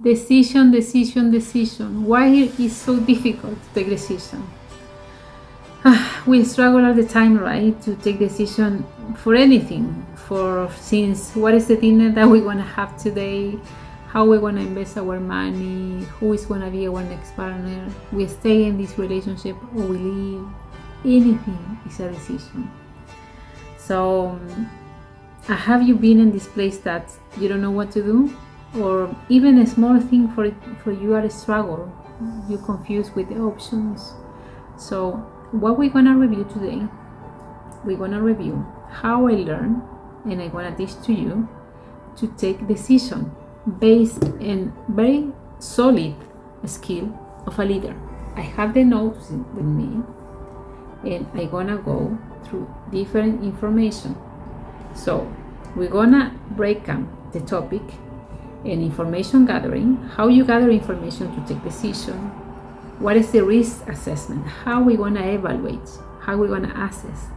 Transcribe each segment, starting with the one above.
Decision. Why it is so difficult to take decision? We struggle all the time, right, to take decision for anything. For since what is the dinner that we want to have today, how we want to invest our money, who is going to be our next partner, we stay in this relationship or we leave. Anything is a decision. So have you been in this place that you don't know what to do, or even a small thing for you are a struggle, you're confused with the options? So what we're gonna review today, we're gonna review how I learn, and I'm gonna teach to you to take decision based in very solid skill of a leader. I have the notes with me, and I'm gonna go through different information. So we're gonna break down the topic and information gathering, how you gather information to take decision, what is the risk assessment, how we gonna evaluate, how we gonna assess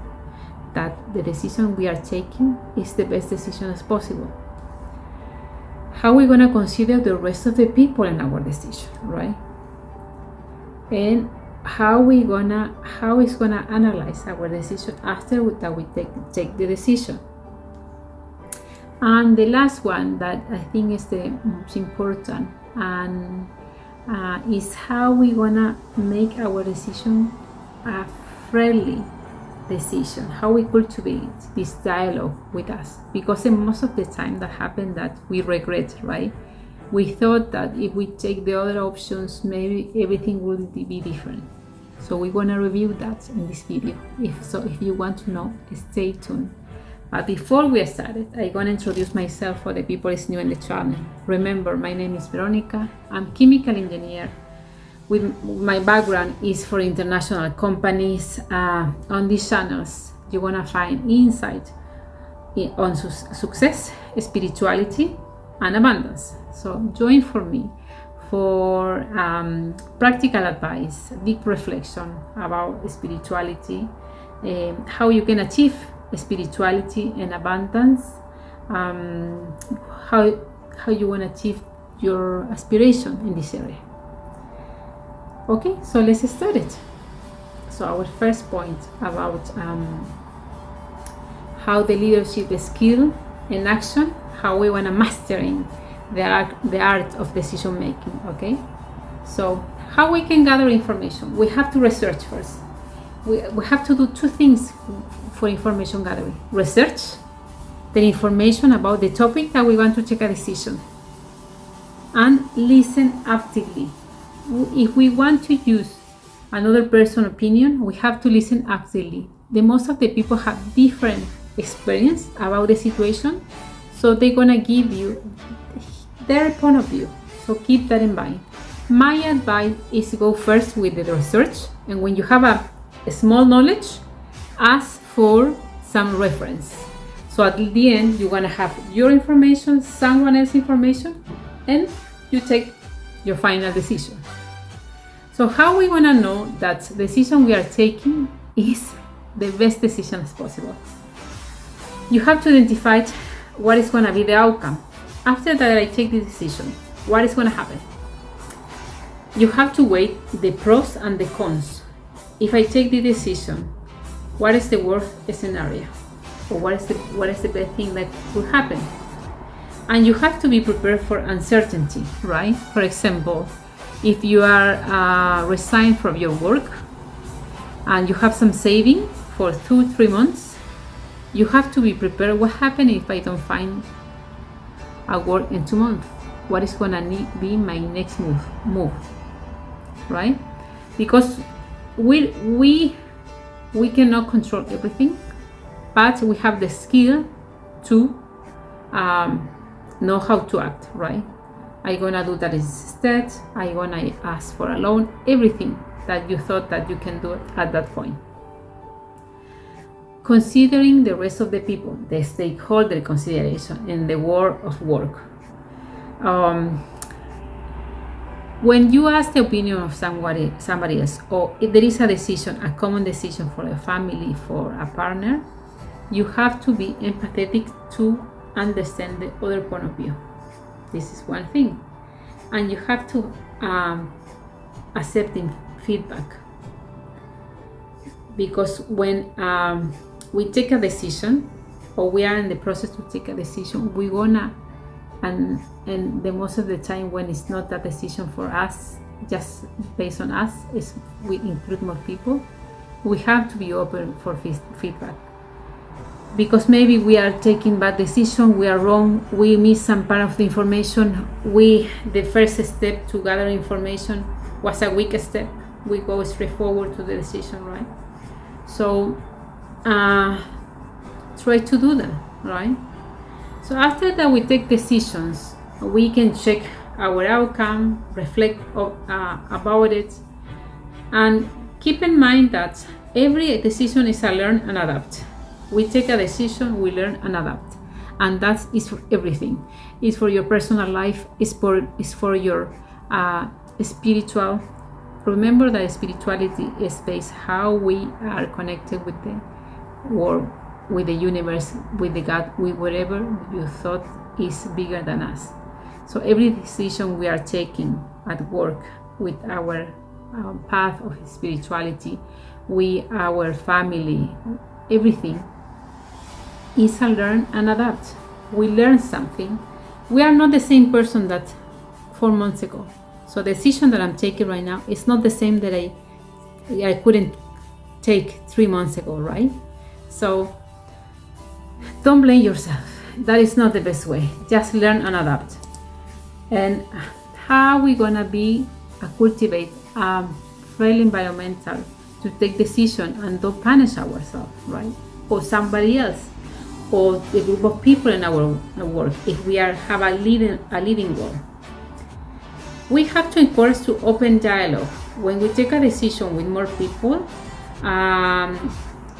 that the decision we are taking is the best decision as possible, how we gonna consider the rest of the people in our decision, right? And how is gonna analyze our decision after that we take the decision. And the last one that I think is the most important, and is how we gonna make our decision a friendly decision, how we cultivate this dialogue with us, because most of the time that happens that we regret, right? We thought that if we take the other options, maybe everything will be different. So we're gonna review that in this video. If you want to know, stay tuned. But before we started, I'm gonna introduce myself for the people who is new in the channel. Remember, my name is Veronica. I'm chemical engineer. My background is for international companies. On these channels, you're gonna find insight on success, spirituality, and abundance. So join for me for practical advice, deep reflection about spirituality, how you can achieve spirituality and abundance, how you want to achieve your aspiration in this area. Okay, so let's start it. So our first point about how the leadership skill and action, how we want to mastering the art of decision making. Okay, so how we can gather information? We have to research first. We have to do two things for information gathering: research the information about the topic that we want to take a decision, and listen actively. If we want to use another person's opinion, we have to listen actively. The most of the people have different experience about the situation, so they're gonna give you their point of view. So keep that in mind. My advice is to go first with the research, and when you have a small knowledge, ask for some reference. So at the end, you're gonna have your information, someone else's information, and you take your final decision. So how we wanna know that the decision we are taking is the best decision as possible? You have to identify what is gonna be the outcome. After that I take the decision, what is gonna happen? You have to weigh the pros and the cons. If I take the decision, what is the worst scenario? Or what is the best thing that could happen? And you have to be prepared for uncertainty, right? For example, if you are resigned from your work and you have some saving for 2-3 months, you have to be prepared. What happens if I don't find a work in 2 months? What is gonna be my next move, right? Because we cannot control everything, but we have the skill to know how to act, right? I'm gonna do that instead. I'm gonna ask for a loan, everything that you thought that you can do at that point. Considering the rest of the people, the stakeholder consideration in the world of work. When you ask the opinion of somebody else, or if there is a decision, a common decision for a family, for a partner, you have to be empathetic to understand the other point of view. This is one thing. and you have to accept feedback, because when we take a decision, or we are in the process to take a decision, we gonna, and the most of the time when it's not a decision for us, just based on us, is we include more people, we have to be open for feedback, because maybe we are taking bad decision, we are wrong, we miss some part of the information, the first step to gather information was a weak step, we go straight forward to the decision, right? So try to do that, right? So after that, we take decisions, we can check our outcome, reflect about it, and keep in mind that every decision is a learn and adapt. We take a decision, we learn and adapt, and that is for everything. It's for your personal life, it's for your spiritual. Remember that spirituality is based how we are connected with the world, with the universe, with the God, with whatever you thought is bigger than us. So every decision we are taking at work, with our path of spirituality, our family, everything is a learn and adapt. We learn something. We are not the same person that 4 months ago. So the decision that I'm taking right now is not the same that I couldn't take 3 months ago, right? So don't blame yourself. That is not the best way. Just learn and adapt. And how we gonna cultivate a friendly environmental to take decision and don't punish ourselves, right? Or somebody else, or the group of people in our work, if we have a leading role. We have to encourage to open dialogue. When we take a decision with more people,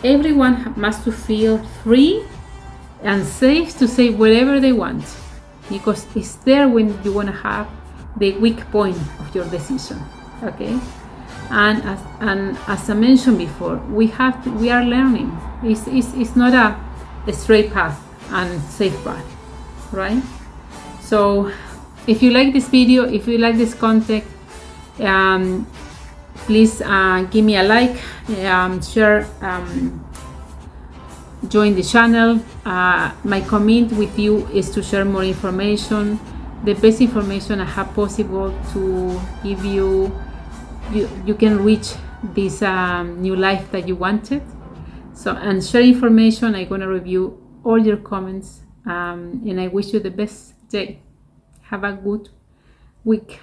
everyone must to feel free and safe to say whatever they want, because it's there when you want to have the weak point of your decision, okay? And as I mentioned before, we are learning. It's not a straight path and safe path, right? So if you like this video, if you like this content, please give me a like, share, join the channel. My comment with you is to share more information, the best information I have possible to give you. You can reach this new life that you wanted. So, and share information. I'm gonna review all your comments, and I wish you the best day. Have a good week.